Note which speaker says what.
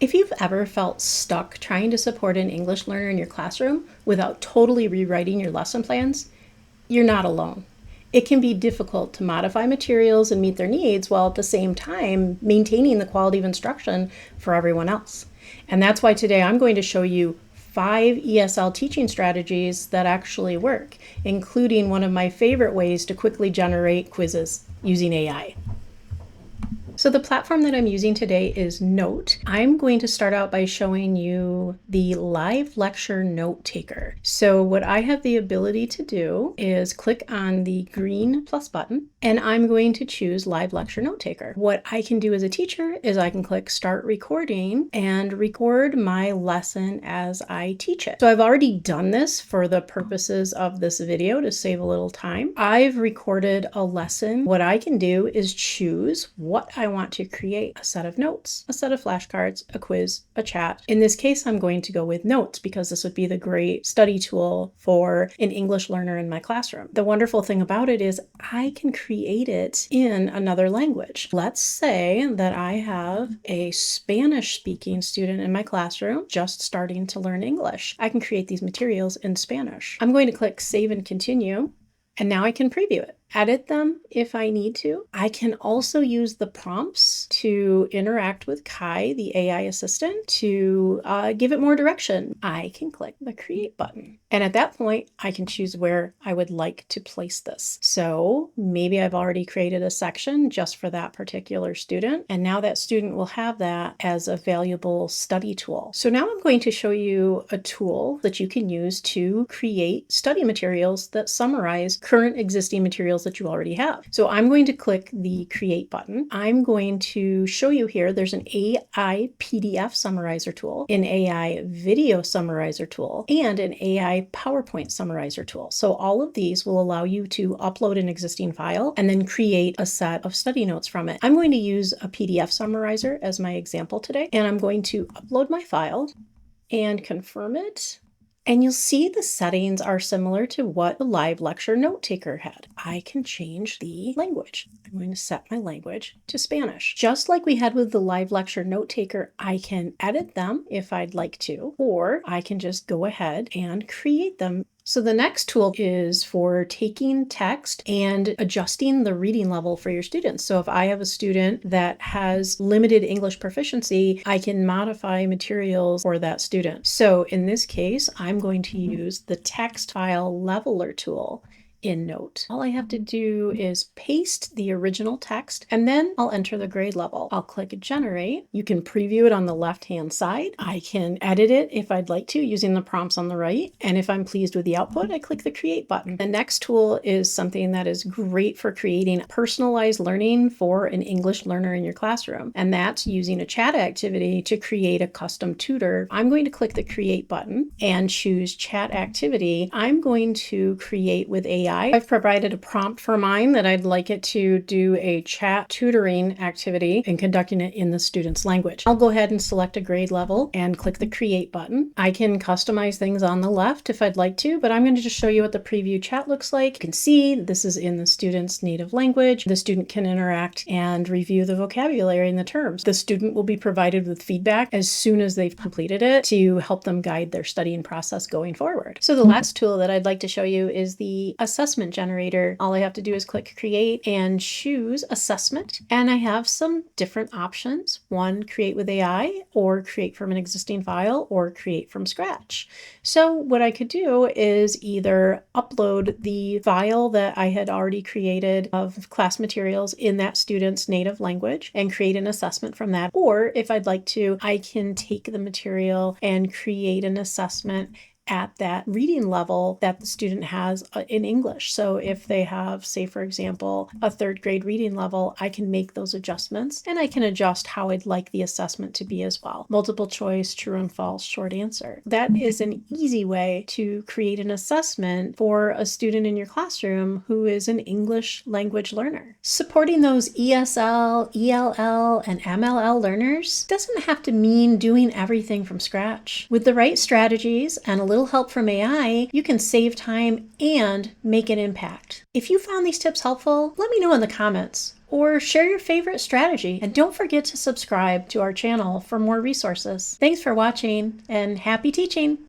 Speaker 1: If you've ever felt stuck trying to support an English learner in your classroom without totally rewriting your lesson plans, you're not alone. It can be difficult to modify materials and meet their needs while at the same time maintaining the quality of instruction for everyone else. And that's why today I'm going to show you 5 ESL teaching strategies that actually work, including one of my favorite ways to quickly generate quizzes using AI. So the platform that I'm using today is Knowt. I'm going to start out by showing you the live lecture note taker. So what I have the ability to do is click on the green plus button, and I'm going to choose live lecture note taker. What I can do as a teacher is I can click start recording and record my lesson as I teach it. So I've already done this for the purposes of this video to save a little time. I've recorded a lesson. What I can do is choose what I want to create: a set of notes, a set of flashcards, a quiz, a chat. In this case, I'm going to go with notes because this would be the great study tool for an English learner in my classroom. The wonderful thing about it is I can create it in another language. Let's say that I have a Spanish-speaking student in my classroom just starting to learn English. I can create these materials in Spanish. I'm going to click Save and Continue, and now I can preview it. Edit them if I need to. I can also use the prompts to interact with Kai, the AI assistant, to give it more direction. I can click the create button. And at that point, I can choose where I would like to place this. So maybe I've already created a section just for that particular student. And now that student will have that as a valuable study tool. So now I'm going to show you a tool that you can use to create study materials that summarize current existing materials that you already have. So I'm going to click the create button. I'm going to show you here, there's an AI PDF summarizer tool, an AI video summarizer tool, and an AI PowerPoint summarizer tool. So all of these will allow you to upload an existing file and then create a set of study notes from it. I'm going to use a PDF summarizer as my example today, and I'm going to upload my file and confirm it. And you'll see the settings are similar to what the live lecture note taker had. I can change the language. I'm going to set my language to Spanish. Just like we had with the live lecture note taker, I can edit them if I'd like to, or I can just go ahead and create them. So the next tool is for taking text and adjusting the reading level for your students. So if I have a student that has limited English proficiency, I can modify materials for that student. So in this case, I'm going to use the text file leveler tool in Knowt. All I have to do is paste the original text, and then I'll enter the grade level. I'll click generate. You can preview it on the left-hand side. I can edit it if I'd like to using the prompts on the right. And if I'm pleased with the output, I click the create button. The next tool is something that is great for creating personalized learning for an English learner in your classroom. And that's using a chat activity to create a custom tutor. I'm going to click the create button and choose chat activity. I'm going to create with AI. I've provided a prompt for mine that I'd like it to do a chat tutoring activity and conducting it in the student's language. I'll go ahead and select a grade level and click the create button. I can customize things on the left if I'd like to, but I'm going to just show you what the preview chat looks like. You can see this is in the student's native language. The student can interact and review the vocabulary and the terms. The student will be provided with feedback as soon as they've completed it to help them guide their studying process going forward. So the last tool that I'd like to show you is the assessment generator. All I have to do is click create and choose assessment. And I have some different options. One, create with AI, or create from an existing file, or create from scratch. So what I could do is either upload the file that I had already created of class materials in that student's native language and create an assessment from that. Or if I'd like to, I can take the material and create an assessment at that reading level that the student has in English. So if they have, say, for example, a 3rd grade reading level, I can make those adjustments and I can adjust how I'd like the assessment to be as well. Multiple choice, true and false, short answer. That is an easy way to create an assessment for a student in your classroom who is an English language learner. Supporting those ESL, ELL, and MLL learners doesn't have to mean doing everything from scratch. With the right strategies and a little help from AI, you can save time and make an impact. If you found these tips helpful, let me know in the comments or share your favorite strategy. And don't forget to subscribe to our channel for more resources. Thanks for watching and happy teaching!